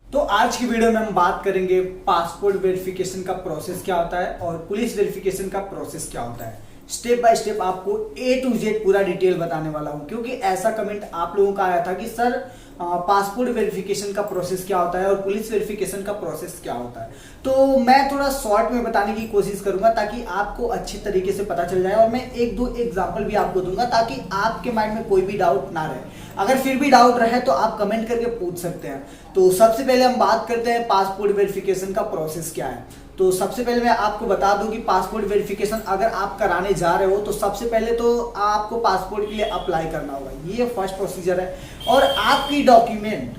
तो आज की वीडियो में हम बात करेंगे पासपोर्ट वेरिफिकेशन का प्रोसेस क्या होता है और पुलिस वेरिफिकेशन का प्रोसेस क्या होता है। स्टेप बाय स्टेप आपको ए टू जेड पूरा डिटेल बताने वाला हूं, क्योंकि ऐसा कमेंट आप लोगों का आया था कि सर पासपोर्ट वेरिफिकेशन का प्रोसेस क्या होता है और पुलिस वेरिफिकेशन का प्रोसेस क्या होता है। तो मैं थोड़ा शॉर्ट में बताने की कोशिश करूंगा ताकि आपको अच्छी तरीके से पता चल जाए, और मैं एक दो एग्जांपल भी आपको दूंगा ताकि आपके माइंड में कोई भी डाउट ना रहे। अगर फिर भी डाउट रहे तो आप कमेंट करके पूछ सकते हैं। तो सबसे पहले हम बात करते हैं पासपोर्ट वेरिफिकेशन का प्रोसेस क्या है। तो सबसे पहले मैं आपको बता दूं कि पासपोर्ट वेरिफिकेशन अगर आप कराने जा रहे हो तो सबसे पहले तो आपको पासपोर्ट के लिए अप्लाई करना होगा, ये फर्स्ट प्रोसीजर है। और आपकी डॉक्यूमेंट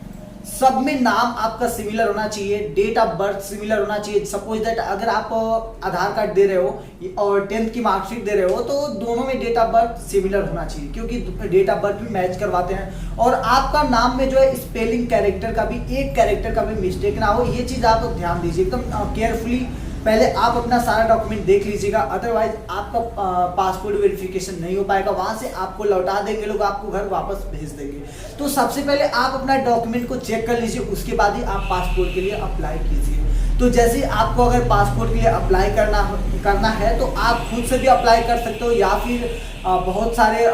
सब में नाम आपका सिमिलर होना चाहिए, डेट ऑफ बर्थ सिमिलर होना चाहिए। सपोज दैट अगर आप आधार कार्ड दे रहे हो और 10th की मार्कशीट दे रहे हो तो दोनों में डेट ऑफ बर्थ सिमिलर होना चाहिए, क्योंकि डेट ऑफ बर्थ भी मैच करवाते हैं। और आपका नाम में जो है स्पेलिंग कैरेक्टर का भी, एक कैरेक्टर का भी मिस्टेक ना हो, ये चीज आप ध्यान दीजिए एकदम केयरफुली। पहले आप अपना सारा डॉक्यूमेंट देख लीजिएगा, अदरवाइज आपका पासपोर्ट वेरिफिकेशन नहीं हो पाएगा। वहां से आपको लौटा देंगे लोग, आपको घर वापस भेज देंगे। तो सबसे पहले आप अपना डॉक्यूमेंट को चेक कर लीजिए, उसके बाद ही आप पासपोर्ट के लिए अप्लाई कीजिए। तो जैसे आपको अगर पासपोर्ट के लिए अप्लाई करना है तो आप खुद से भी अप्लाई कर सकते हो, या फिर बहुत सारे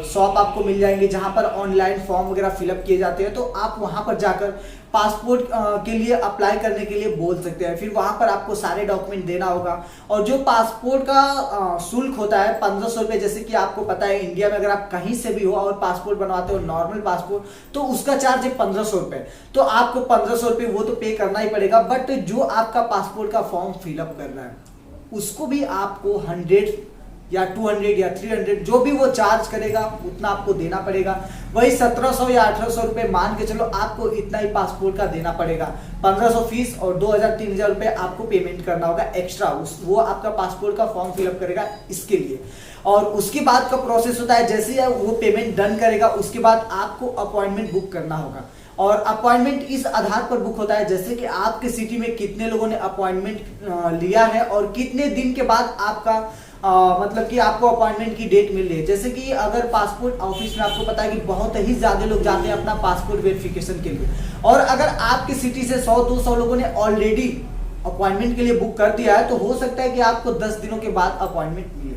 शॉप आपको मिल जाएंगे जहां पर ऑनलाइन फॉर्म वगैरह फिलअप किए जाते हैं। तो आप वहां पर जाकर पासपोर्ट के लिए अप्लाई करने के लिए बोल सकते हैं। फिर वहां पर आपको सारे डॉक्यूमेंट देना होगा। और जो पासपोर्ट का शुल्क होता है 1500 रुपये, जैसे कि आपको पता है इंडिया में अगर आप कहीं से भी हो और पासपोर्ट बनवाते हो नॉर्मल पासपोर्ट तो उसका चार्ज है 1500 रुपये। तो आपको 1500 रुपये वो तो पे करना ही पड़ेगा, बट जो आपका पासपोर्ट का फॉर्म फिलअप करना है उसको भी आपको 100 या 200 या 300 जो भी वो चार्ज करेगा उतना आपको देना पड़ेगा। वही 1700 या 1800 रुपये मान के चलो, आपको इतना ही पासपोर्ट का देना पड़ेगा। 1500 फीस और 2000-3000 रुपये आपको पेमेंट करना होगा एक्स्ट्रा, वो आपका पासपोर्ट का फॉर्म फिलअप करेगा इसके लिए। और उसके बाद का प्रोसेस होता है, जैसे वो पेमेंट डन करेगा उसके बाद आपको अपॉइंटमेंट बुक करना होगा। और अपॉइंटमेंट इस आधार पर बुक होता है जैसे कि आपके सिटी में कितने लोगों ने अपॉइंटमेंट लिया है और कितने दिन के बाद आपका मतलब कि आपको अपॉइंटमेंट की डेट मिल रही है। जैसे कि अगर पासपोर्ट ऑफिस में आपको पता है कि बहुत ही ज्यादा लोग जाते हैं अपना पासपोर्ट वेरिफिकेशन के लिए, और अगर आपकी सिटी से 100-200 लोगों ने ऑलरेडी अपॉइंटमेंट के लिए बुक कर दिया है तो हो सकता है कि आपको 10 दिनों के बाद अपॉइंटमेंट मिले।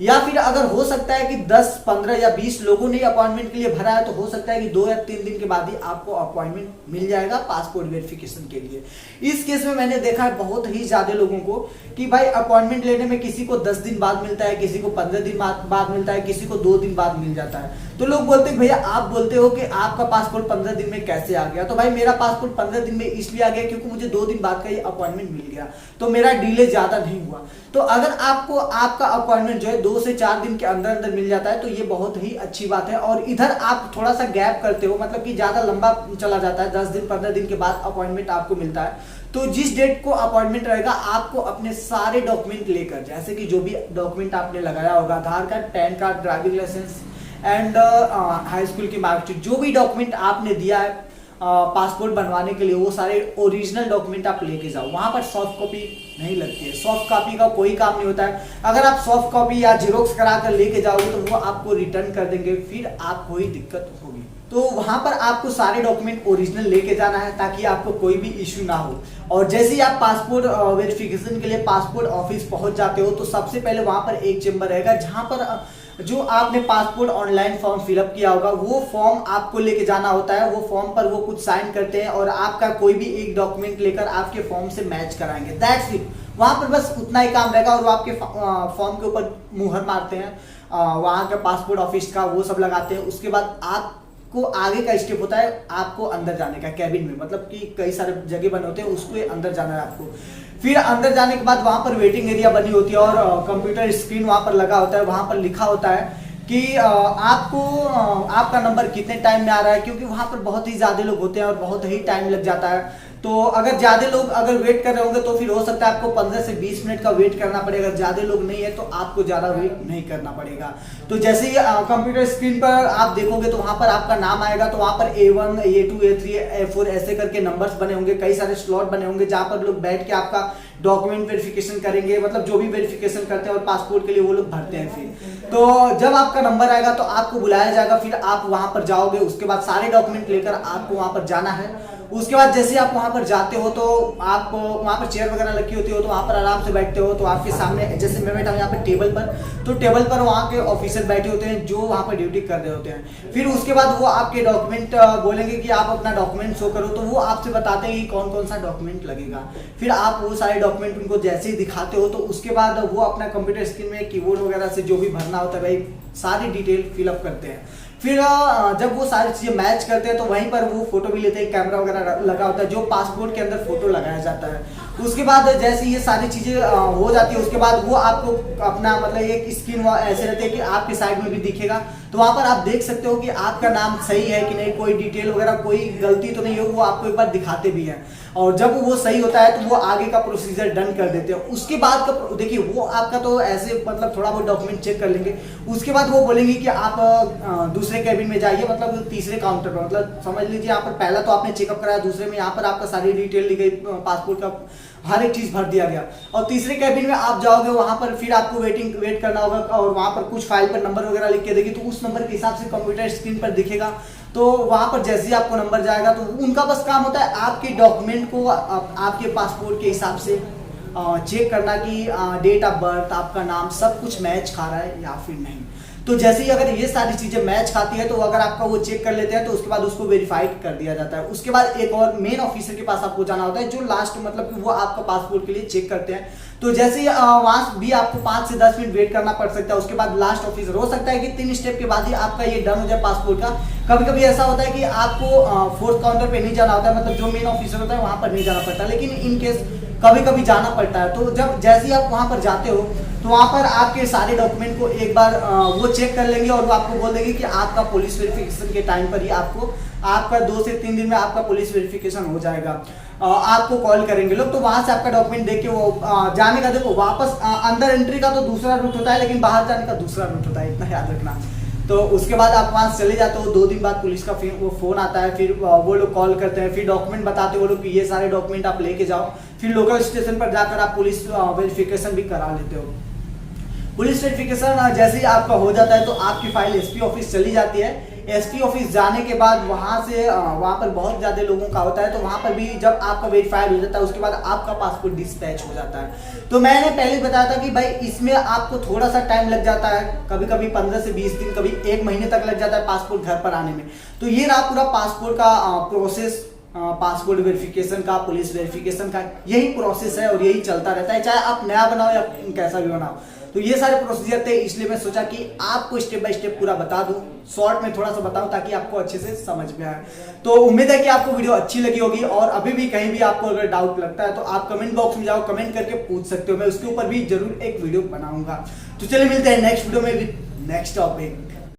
या फिर अगर हो सकता है कि 10, 15 या 20 लोगों ने अपॉइंटमेंट के लिए भरा है तो हो सकता है कि 2 या 3 दिन के बाद ही आपको अपॉइंटमेंट मिल जाएगा पासपोर्ट वेरिफिकेशन के लिए। इस केस में मैंने देखा है बहुत ही ज्यादा लोगों को कि भाई अपॉइंटमेंट लेने में किसी को 10 दिन बाद मिलता है, किसी को 15 दिन बाद मिलता है, किसी को 2 दिन बाद मिल जाता है। तो लोग बोलते हैं भैया आप बोलते हो कि आपका पासपोर्ट 15 दिन में कैसे आ गया। तो भाई मेरा पासपोर्ट 15 दिन में इसलिए आ गया क्योंकि मुझे 2 दिन बाद का ये अपॉइंटमेंट मिल गया, तो मेरा डिले ज्यादा नहीं हुआ। तो अगर आपको आपका अपॉइंटमेंट जो है 2 से 4 दिन के अंदर अंदर मिल जाता है तो ये बहुत ही अच्छी बात है। और इधर आप थोड़ा सा गैप करते हो, मतलब कि ज्यादा लंबा चला जाता है, 10 दिन 15 दिन के बाद अपॉइंटमेंट आपको मिलता है, तो जिस डेट को अपॉइंटमेंट रहेगा आपको अपने सारे डॉक्यूमेंट लेकर, जैसे कि जो भी डॉक्यूमेंट आपने लगाया होगा, Aadhaar card, PAN card, driving license and high school की मार्कशीट, जो भी डॉक्यूमेंट आपने दिया है पासपोर्ट बनवाने के लिए, वो सारे ओरिजिनल डॉक्यूमेंट आप लेके जाओ। वहां पर सॉफ्ट कॉपी नहीं लगती है, सॉफ्ट कॉपी का कोई काम नहीं होता है। अगर आप सॉफ्ट कॉपी या जेरोक्स करा कर लेके जाओगे तो वो आपको रिटर्न कर देंगे, फिर आपको ही दिक्कत होगी। तो वहां पर आपको सारे डॉक्यूमेंट ओरिजिनल लेके जाना है ताकि आपको कोई भी इश्यू ना हो। और जैसे ही आप पासपोर्ट वेरिफिकेशन के लिए पासपोर्ट ऑफिस पहुंच जाते हो तो सबसे पहले वहां पर एक चेंबर रहेगा जहां पर जो आपने पासपोर्ट ऑनलाइन फॉर्म फिलअप किया होगा वो फॉर्म आपको लेके जाना होता है। वो फॉर्म पर वो कुछ साइन करते हैं और आपका कोई भी एक डॉक्यूमेंट लेकर आपके फॉर्म से मैच कराएंगे, दैट्स इट। वहां पर बस उतना ही काम रहेगा और वो आपके फॉर्म के ऊपर मुहर मारते हैं, वहां का पासपोर्ट ऑफिस का वो सब लगाते हैं। उसके बाद आपको आगे का स्टेप होता है आपको अंदर जाने का, कैबिन में, मतलब कि कई सारे जगह बने होते हैं, उसको अंदर जाना है आपको। फिर अंदर जाने के बाद वहां पर वेटिंग एरिया बनी होती है और कंप्यूटर स्क्रीन वहां पर लगा होता है। वहां पर लिखा होता है कि आपको आपका नंबर कितने टाइम में आ रहा है, क्योंकि वहां पर बहुत ही ज्यादा लोग होते हैं और बहुत ही टाइम लग जाता है। तो अगर ज्यादा लोग अगर वेट कर रहे होंगे तो फिर हो सकता है आपको 15 से 20 मिनट का वेट करना पड़ेगा। अगर ज्यादा लोग नहीं है तो आपको ज्यादा वेट नहीं करना पड़ेगा। तो जैसे ही कंप्यूटर स्क्रीन पर आप देखोगे तो वहां पर आपका नाम आएगा, तो वहां पर A1, A2, A3, A4 ऐसे करके नंबर्स बने होंगे, कई सारे स्लॉट बने होंगे जहां पर लोग बैठ के आपका डॉक्यूमेंट वेरिफिकेशन करेंगे, मतलब जो भी वेरिफिकेशन करते हैं और पासपोर्ट के लिए वो लोग भरते हैं। फिर तो जब आपका नंबर आएगा तो आपको बुलाया जाएगा, फिर आप वहां पर जाओगे। उसके बाद सारे डॉक्यूमेंट लेकर आपको वहां पर जाना है। उसके बाद जैसे आप वहां पर जाते हो तो आप वहां पर चेयर वगैरह लगी होती हो तो वहां पर आराम से बैठते हो, तो आपके सामने जैसे मैं बैठा हूँ यहाँ पर टेबल पर, तो टेबल पर वहाँ के ऑफिसर बैठे होते हैं जो वहाँ पर ड्यूटी कर रहे होते हैं। फिर उसके बाद वो आपके डॉक्यूमेंट बोलेंगे कि आप अपना डॉक्यूमेंट शो करो, तो वो आपसे बताते हैं कि कौन कौन सा डॉक्यूमेंट लगेगा। फिर आप वो सारे डॉक्यूमेंट उनको जैसे ही दिखाते हो तो उसके बाद वो अपना कंप्यूटर स्क्रीन में कीबोर्ड वगैरह से जो भी भरना होता है भाई सारी डिटेल फिलअप करते हैं। फिर जब वो सारी चीजें मैच करते हैं तो वहीं पर वो फोटो भी लेते हैं, कैमरा वगैरह लगा होता है जो पासपोर्ट के अंदर फोटो लगाया जाता है। उसके बाद जैसे ये सारी चीजें हो जाती है उसके बाद वो आपको अपना मतलब एक स्क्रीन ऐसे रहती है कि आपके साइड में भी दिखेगा, तो वहां पर आप देख सकते हो कि आपका नाम सही है कि नहीं, कोई डिटेल वगैरह कोई गलती तो नहीं है, वो आपको एक बार दिखाते भी हैं। और जब वो सही होता है तो वो आगे का प्रोसीजर डन कर देते हैं। उसके बाद का देखिए वो आपका तो ऐसे मतलब थोड़ा बहुत डॉक्यूमेंट चेक कर लेंगे, उसके बाद वो बोलेंगे कि आप दूसरे कैबिन में जाइए, मतलब तीसरे काउंटर पर, मतलब समझ लीजिए यहाँ पर पहला तो आपने चेकअप कराया, दूसरे में यहाँ पर आपका सारी डिटेल ली गई, पासपोर्ट का हर एक चीज भर दिया गया, और तीसरे कैबिन में आप जाओगे वहां पर फिर आपको वेट करना होगा, और वहां पर कुछ फाइल पर नंबर वगैरह लिख के देगी, तो उस नंबर के हिसाब से कंप्यूटर स्क्रीन पर दिखेगा। तो वहां पर जैसे ही आपको नंबर जाएगा तो उनका बस काम होता है आपके डॉक्यूमेंट को आपके पासपोर्ट के हिसाब से चेक करना कि डेट ऑफ बर्थ, आपका नाम सब कुछ मैच खा रहा है या फिर नहीं। तो जैसे ही अगर ये सारी चीजें मैच खाती है तो अगर आपका वो चेक कर लेते हैं तो उसके बाद उसको वेरीफाइड कर दिया जाता है। उसके बाद एक और मेन ऑफिसर के पास आपको जाना होता है जो लास्ट मतलब कि वो आपका पासपोर्ट के लिए चेक करते हैं। तो जैसे ही वहां भी आपको 5 से 10 मिनट वेट करना पड़ सकता है। उसके बाद लास्ट ऑफिसर हो सकता है कि 3 स्टेप के बाद ही आपका ये डन हो जाए पासपोर्ट का। कभी कभी ऐसा होता है कि आपको 4th काउंटर पे नहीं जाना होता है, मतलब जो मेन ऑफिसर होता है वहां पर नहीं जाना पड़ता, लेकिन इन केस कभी कभी जाना पड़ता है। तो जब जैसे ही आप वहां पर जाते हो तो वहां पर आपके सारे डॉक्यूमेंट को एक बार वो चेक कर लेंगे और वो आपको बोल देंगे कि आपका पुलिस वेरिफिकेशन के टाइम पर ही आपका 2 से 3 दिन में आपका पुलिस वेरिफिकेशन हो जाएगा। आपको कॉल करेंगे लोग, तो वहां से आपका डॉक्यूमेंट देख के वो जाने का देखो वापस अंदर एंट्री का तो दूसरा रूट होता है, लेकिन बाहर जाने का दूसरा रूट होता है, इतना याद रखना। तो उसके बाद आप वहां चले जाते हो, 2 दिन बाद पुलिस का वो फोन आता है, फिर वो लोग कॉल करते हैं, फिर डॉक्यूमेंट बताते हैं वो लोग कि ये सारे डॉक्यूमेंट आप लेके जाओ। फिर लोकल स्टेशन पर जाकर आप पुलिस वेरिफिकेशन भी करा लेते हो। पुलिस वेरिफिकेशन जैसे ही आपका हो जाता है तो आपकी फाइल एसपी ऑफिस चली जाती है। एसपी ऑफिस जाने के बाद वहां से वहां पर बहुत ज्यादा लोगों का होता है, तो वहां पर भी जब आपका वेरीफाइड हो जाता है उसके बाद आपका पासपोर्ट डिस्पैच हो जाता है। तो मैंने पहले बताया था कि भाई इसमें आपको थोड़ा सा टाइम लग जाता है, कभी कभी 15 से 20 दिन, कभी 1 महीने तक लग जाता है पासपोर्ट घर पर आने में। तो ये रहा पूरा पासपोर्ट का प्रोसेस, पासपोर्ट वेरिफिकेशन का, पुलिस वेरिफिकेशन का यही प्रोसेस है और यही चलता रहता है, चाहे आप नया बनाओ या कैसा भी बनाओ। तो ये सारे प्रोसीजर थे, इसलिए मैं सोचा कि आपको स्टेप बाय स्टेप पूरा बता दूं, शॉर्ट में थोड़ा सा बताऊं ताकि आपको अच्छे से समझ में आए। तो उम्मीद है कि आपको वीडियो अच्छी लगी होगी, और अभी भी कहीं भी आपको अगर डाउट लगता है तो आप कमेंट बॉक्स में जाओ, कमेंट करके पूछ सकते हो, मैं उसके ऊपर भी जरूर एक वीडियो बनाऊंगा। तो चलिए मिलते हैं नेक्स्ट वीडियो में विद नेक्स्ट टॉपिक।